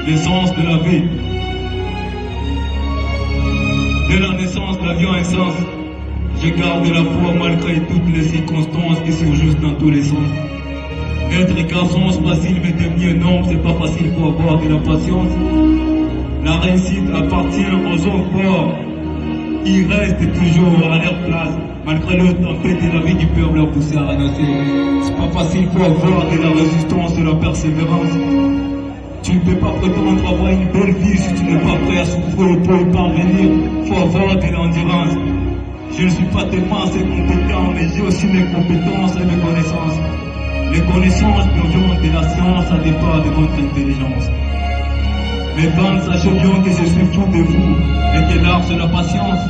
l'essence de la vie. Dès la naissance, la vie a un sens. Je garde la foi malgré toutes les circonstances qui surgissent dans tous les sens. Être garçon, c'est facile, mais devenir un homme, c'est pas facile, faut avoir de la patience. La réussite appartient aux hommes forts. Ils restent toujours à leur place, malgré le tempête et la vie qui peuvent leur pousser à renoncer. C'est pas facile, faut avoir de la résistance, de la persévérance. Tu ne peux pas prétendre avoir une belle vie si tu n'es pas prêt à souffrir pour y parvenir. Faut avoir de l'endurance. Je ne suis pas tellement assez compétent, mais j'ai aussi mes compétences et mes connaissances. Les connaissances proviennent de la science, ça dépend de votre intelligence. Mes bandes, sachez bien que je suis fou de vous et que l'art c'est la patience.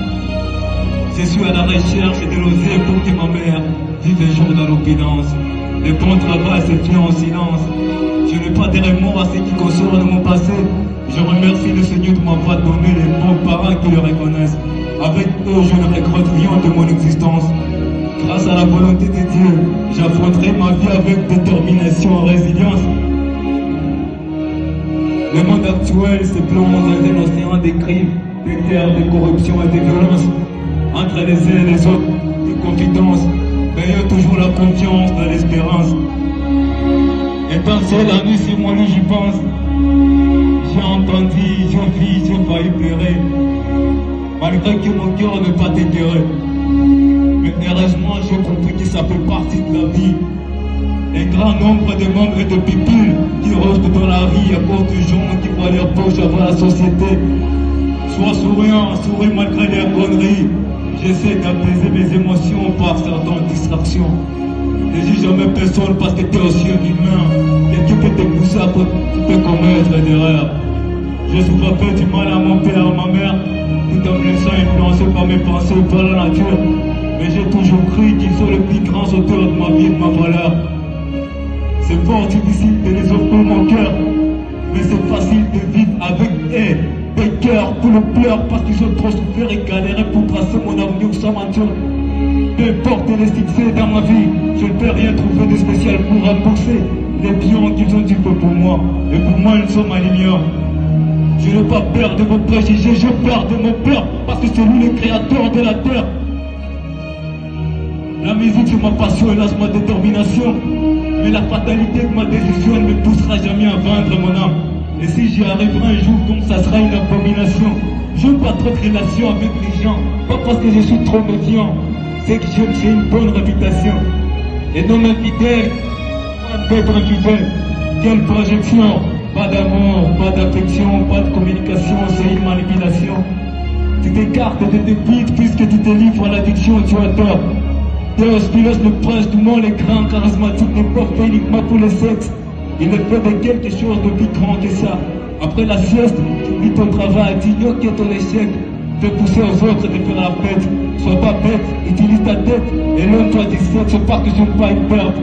Je suis à la recherche de l'oser pour que ma mère vive un jour dans l'opulence. Le bon travail se fait en silence. Je n'ai pas de remords à ce qui concerne mon passé. Je remercie le Seigneur de m'avoir donné les bons parents qui le reconnaissent. Avec eux, je ne regrette rien de mon existence. Grâce à la volonté de Dieu, j'affronterai ma vie avec détermination et résilience. Le monde actuel se plonge dans un océan de crimes, de guerres, de corruption et de violence. Entre les uns et les autres, de confidence, mais il y a toujours la confiance dans l'espérance. Étant seul la nuit sur mon lit, j'y pense. J'ai entendu, j'ai vu, j'ai failli pleurer. Malgré que mon cœur ne pas t'écœurer. Mais heureusement, j'ai compris que ça fait partie de la vie. Un grand nombre de membres et de pupilles qui restent dans la vie à cause de gens qui voient leur poche avant la société. Sois souriant, souris malgré les conneries. J'essaie d'apaiser mes émotions par certaines distractions. Ne dis jamais personne parce que t'es aussi un humain. Quelqu'un peut te pousser à commettre des erreurs. J'ai souvent fait du mal à mon père, à ma mère, tout en me laissant influencer par mes pensées ou par la nature. Mais j'ai toujours cru qu'ils sont les plus grands auteurs de ma vie et de ma valeur. C'est fort difficile de les offrir mon cœur, mais c'est facile de vivre avec eux. Des cœurs pour le pleur parce qu'ils ont trop souffert et galéré pour tracer mon avenir sans mentir. Peu importe les succès dans ma vie, je ne peux rien trouver de spécial pour rembourser les biens qu'ils ont dû faire pour moi. Et pour moi, ils sont ma lumière. Je n'ai pas peur de vos préjugés, j'ai peur de mon peur, parce que c'est lui le créateur de la terre. La musique c'est ma passion, hélas ma détermination. Mais la fatalité de ma décision ne me poussera jamais à vendre mon âme. Et si j'y arriverai un jour, donc ça sera une abomination. Je n'ai pas trop de relation avec les gens, pas parce que je suis trop méfiant, c'est que j'ai une bonne réputation. Et non infidèle, pas d'être infidèle. Quelle projection? Pas d'amour, pas d'affection, pas de communication, c'est une manipulation. Tu t'écartes de tes vides puisque tu te livres à l'addiction, tu as tort. Théophilus, le prince du monde, est grand, charismatique, n'est pas fait uniquement pour le sexe. Il est fait de quelque chose de plus grand que ça. Après la sieste, tu oublies ton travail, tu ignores que ton échec. Fais pousser aux autres de faire la fête. Sois pas bête, utilise ta tête. Et l'homme, toi, 17, c'est pas que je ne pas une perte.